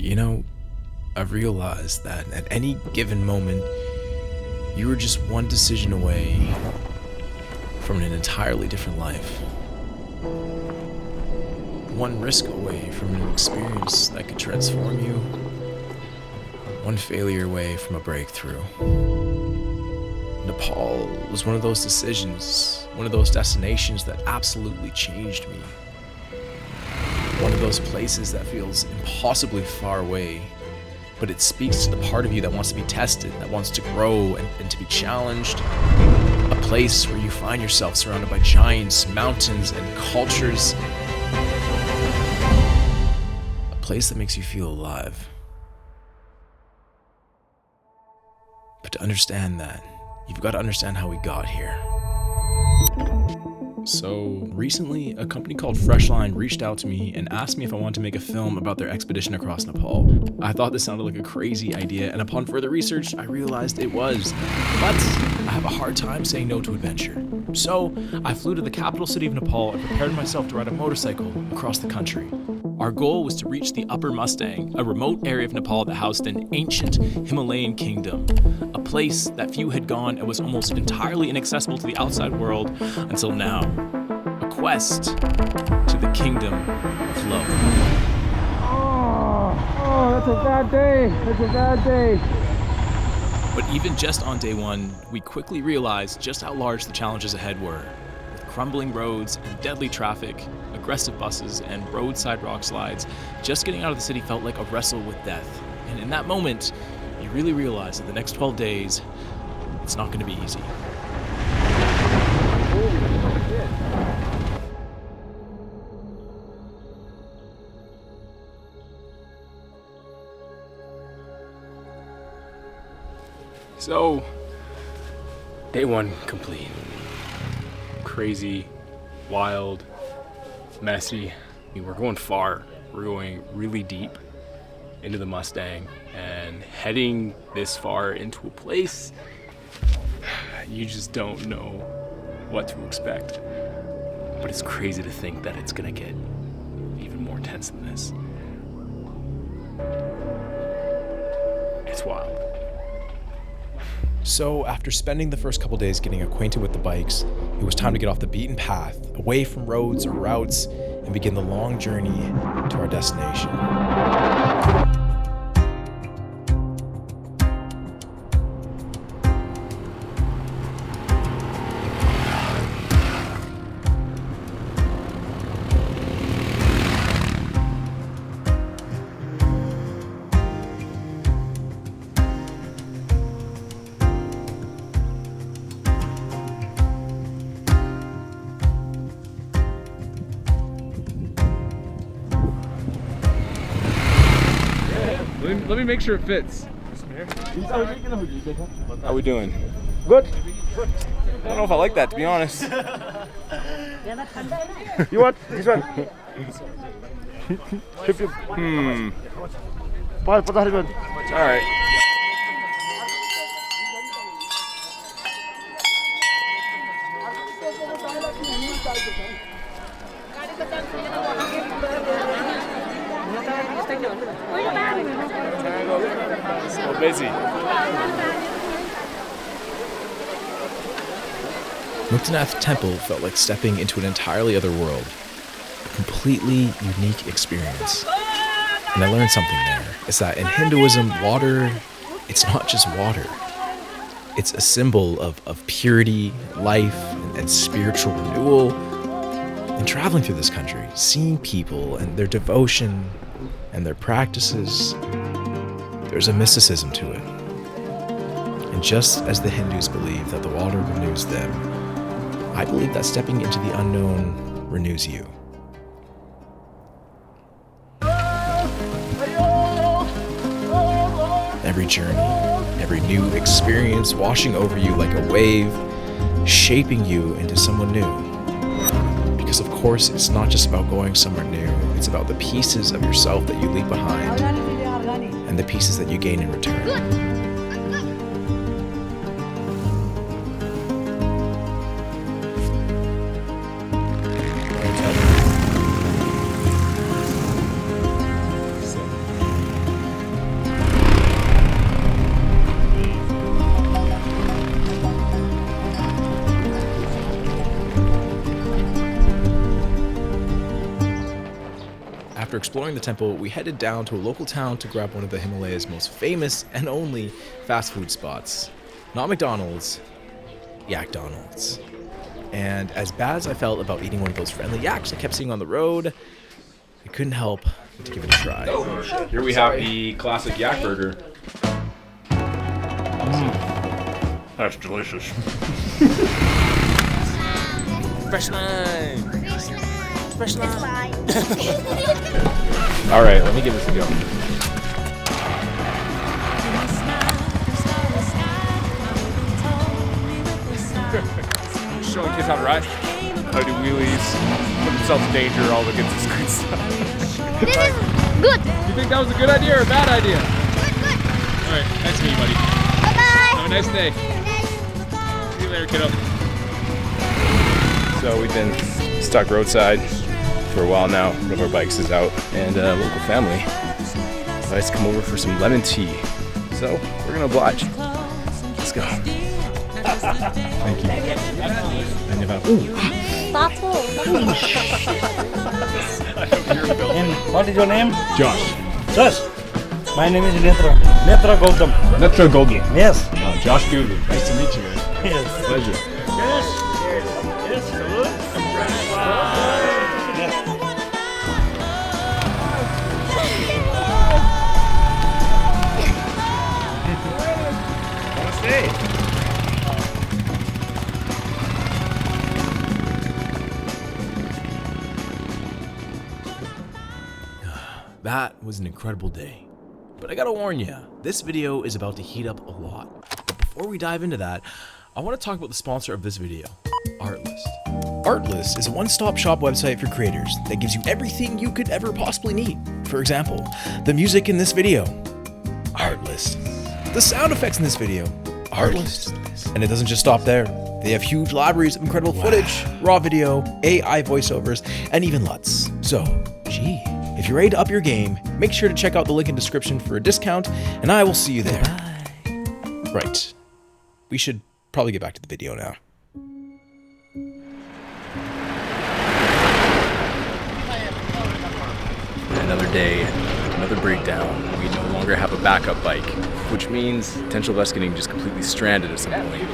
You know, I've realized that at any given moment, you are just one decision away from an entirely different life. One risk away from an experience that could transform you. One failure away from a breakthrough. Nepal was one of those decisions, one of those destinations that absolutely changed me. One of those places that feels impossibly far away, but it speaks to the part of you that wants to be tested, that wants to grow and to be challenged. A place where you find yourself surrounded by giants, mountains, and cultures. A place that makes you feel alive. But to understand that, you've got to understand how we got here. So recently, a company called Freshline reached out to me and asked me if I wanted to make a film about their expedition across Nepal. I thought this sounded like a crazy idea, and upon further research, I realized it was. But I have a hard time saying no to adventure. So I flew to the capital city of Nepal and prepared myself to ride a motorcycle across the country. Our goal was to reach the Upper Monthang, a remote area of Nepal that housed an ancient Himalayan kingdom, a place that few had gone and was almost entirely inaccessible to the outside world until now. A quest to the kingdom of LUT. Oh, that's a bad day. That's a bad day. But even just on day one, we quickly realized just how large the challenges ahead were. With crumbling roads and deadly traffic, aggressive buses, and roadside rock slides, just getting out of the city felt like a wrestle with death. And in that moment, you really realize that the next 12 days, it's not going to be easy. So, day one complete. Crazy, wild, messy. I mean, we're going far. We're going really deep into the Monthang and heading this far into a place you just don't know what to expect. But it's crazy to think that it's gonna get even more intense than this. It's wild. So after spending the first couple days getting acquainted with the bikes, it was time to get off the beaten path, away from roads or routes, and begin the long journey to our destination. Let me make sure it fits. How we doing? Good. I don't know if I like that, to be honest. You want this one? All right. So busy. Monthang Temple felt like stepping into an entirely other world, a completely unique experience. And I learned something there. It's that in Hinduism, water, it's not just water. It's a symbol of purity, life, and spiritual renewal. And traveling through this country, seeing people and their devotion and their practices, there's a mysticism to it. And just as the Hindus believe that the water renews them, I believe that stepping into the unknown renews you. Every journey, every new experience washing over you like a wave, shaping you into someone new. Because of course, it's not just about going somewhere new, it's about the pieces of yourself that you leave behind and the pieces that you gain in return. exploring the temple, we headed down to a local town to grab one of the Himalayas' most famous and only fast food spots. Not McDonald's, Yak-Donald's. And as bad as I felt about eating one of those friendly yaks I kept seeing on the road, I couldn't help but to give it a try. Here we have the classic yak burger. That's delicious. Fresh lime! Fresh lime! All right, let me give this a go. Showing kids how to ride, how to do wheelies, put themselves in danger, all the good stuff. This is good. You think that was a good idea or a bad idea? Good. All right, nice to meet you, buddy. Bye-bye. Have a nice day. See you later, kiddo. So we've been stuck roadside for a while now. One of our bikes is out, and a local family invited us to come over for some lemon tea. So we're gonna oblige. Let's go. Thank you. And what is your name? Josh. Josh. My name is Netra. Netra Gautam. Netra Gogi. Yes. Josh Gogi. Nice to meet you, man. Yes. Pleasure. Yes. Yes. Hello. Yes. That was an incredible day. But I gotta warn you, this video is about to heat up a lot. But before we dive into that, I want to talk about the sponsor of this video, Artlist. Artlist is a one-stop shop website for creators that gives you everything you could ever possibly need. For example, the music in this video, Artlist. The sound effects in this video, Artlist. And it doesn't just stop there. They have huge libraries of incredible footage, raw video, AI voiceovers, and even LUTs. So, gee, if you're ready to up your game, make sure to check out the link in the description for a discount, and I will see you there. Bye. Right. We should probably get back to the video now. Another day, another breakdown. We no longer have a backup bike, which means potential of us getting just completely stranded at some point.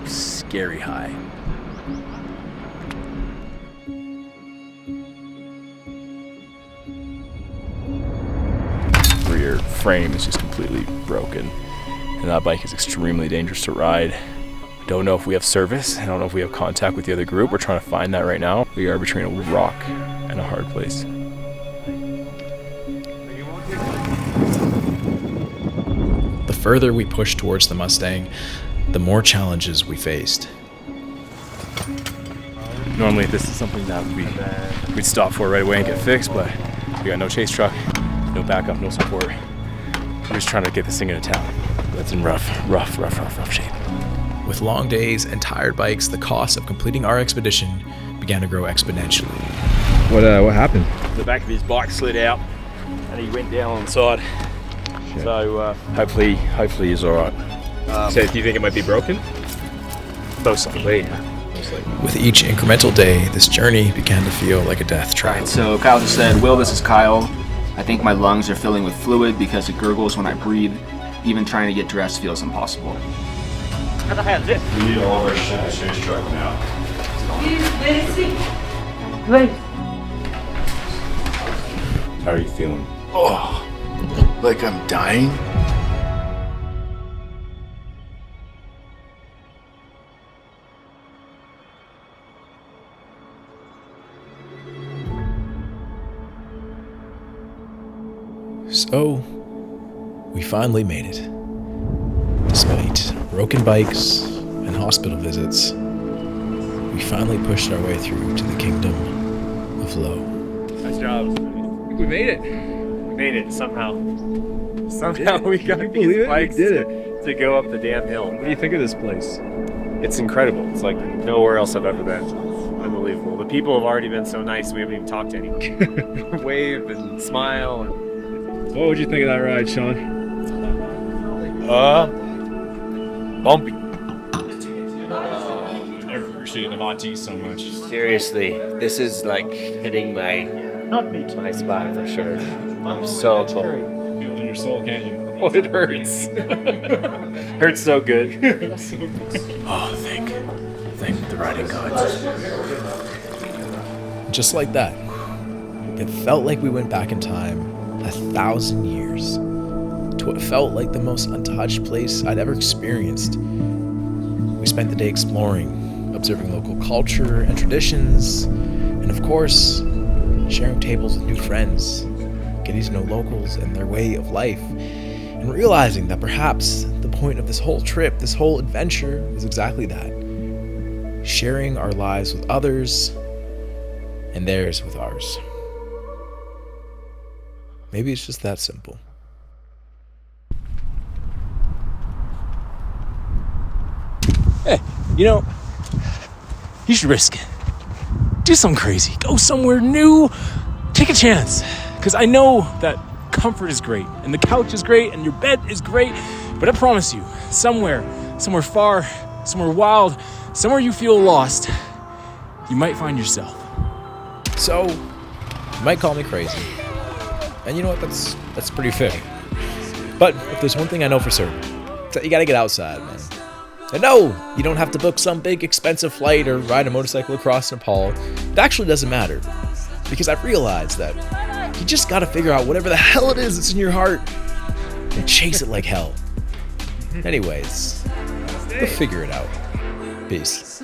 Scary high. Rear frame is just completely broken, and that bike is extremely dangerous to ride. Don't know if we have service. I don't know if we have contact with the other group. We're trying to find that right now. We are between a rock and a hard place. The further we pushed towards the Mustang, the more challenges we faced. Normally this is something that we'd stop for right away and get fixed, but we got no chase truck, no backup, no support. We're just trying to get this thing into town. That's in rough shape. With long days and tired bikes, the cost of completing our expedition began to grow exponentially. What happened? The back of his bike slid out, and he went down on the side. Shit. So Hopefully he's all right. So do you think it might be broken? most likely. With each incremental day, this journey began to feel like a death trap. Alright, so Kyle just said, Will, this is Kyle. I think my lungs are filling with fluid because it gurgles when I breathe. Even trying to get dressed feels impossible. How the hell is this? We need all of our shit in the chase truck now. He's very sick. Wait. How are you feeling? Oh, like I'm dying? So, we finally made it. Despite broken bikes and hospital visits, we finally pushed our way through to the kingdom of Low. Nice job. We made it. We made it somehow. Somehow we got these bikes to go up the damn hill. What do you think of this place? It's incredible. It's like nowhere else I've ever been. It's unbelievable. The people have already been so nice. We haven't even talked to anyone. Wave and smile. And What would you think of that ride, Sean? bumpy. I never appreciated the hot tea so much. Seriously, this is like hitting my My spot for sure. I'm so cold. Feel it in your soul, can't you? Oh, it hurts. Hurts so good. Oh, thank the riding gods. Just like that, it felt like we went back in time 1,000 years to what felt like the most untouched place I'd ever experienced. We spent the day exploring, observing local culture and traditions, and of course, sharing tables with new friends, getting to know locals and their way of life, and realizing that perhaps the point of this whole trip, this whole adventure, is exactly that. Sharing our lives with others and theirs with ours. Maybe it's just that simple. Hey, you know, you should risk it. Do something crazy. Go somewhere new. Take a chance. Because I know that comfort is great, and the couch is great, and your bed is great, but I promise you, somewhere far, somewhere wild, somewhere you feel lost, you might find yourself. So, you might call me crazy. And you know what, that's pretty fair. But if there's one thing I know for certain, it's that you gotta get outside, man. And no, you don't have to book some big expensive flight or ride a motorcycle across Nepal. It actually doesn't matter. Because I've realized that you just gotta figure out whatever the hell it is that's in your heart and chase it like hell. Anyways, we'll figure it out. Peace.